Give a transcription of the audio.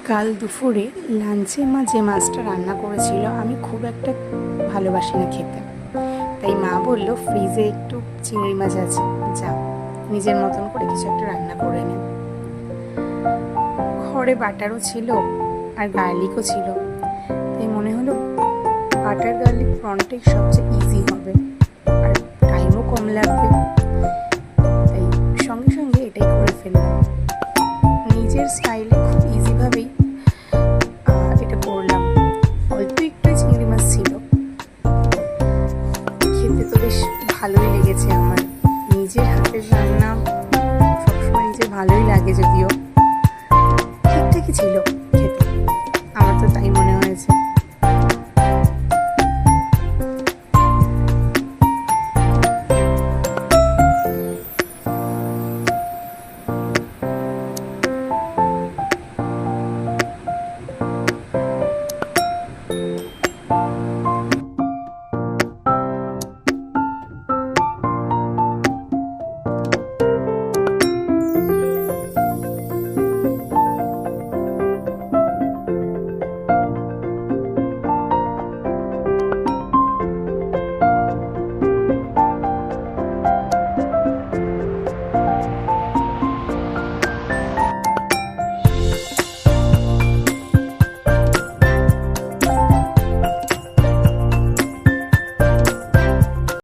কাল দুপুরে লাঞ্চে মা যে মাছটা রান্না করেছিল আমি খুব একটা ভালোবাসি না খেতে, তাই মা বলল ফ্রিজে একটু চিংড়ি মাছ আছে, যা নিজের মতন করে কিছু একটা রান্না করে নে। ঘরে বাটারও ছিল আর গার্লিকও ছিল, তাই মনে হলো বাটার গার্লিক প্রনটাই সবচেয়ে ইজি হবে আর টাইমও কম লাগবে, তাই সঙ্গে সঙ্গে এটাই করে ফেললাম। নিজের স্টাইলে খুব ইজিভাবেই এটা করলাম। অল্প একটু চিংড়ি মাছ ছিল, খেতে তো বেশ ভালোই লেগেছে আমার। নিজের হাতের রান্না সবসময় নিজের ভালোই লাগে, যদিও ঠিকঠাকই ছিল।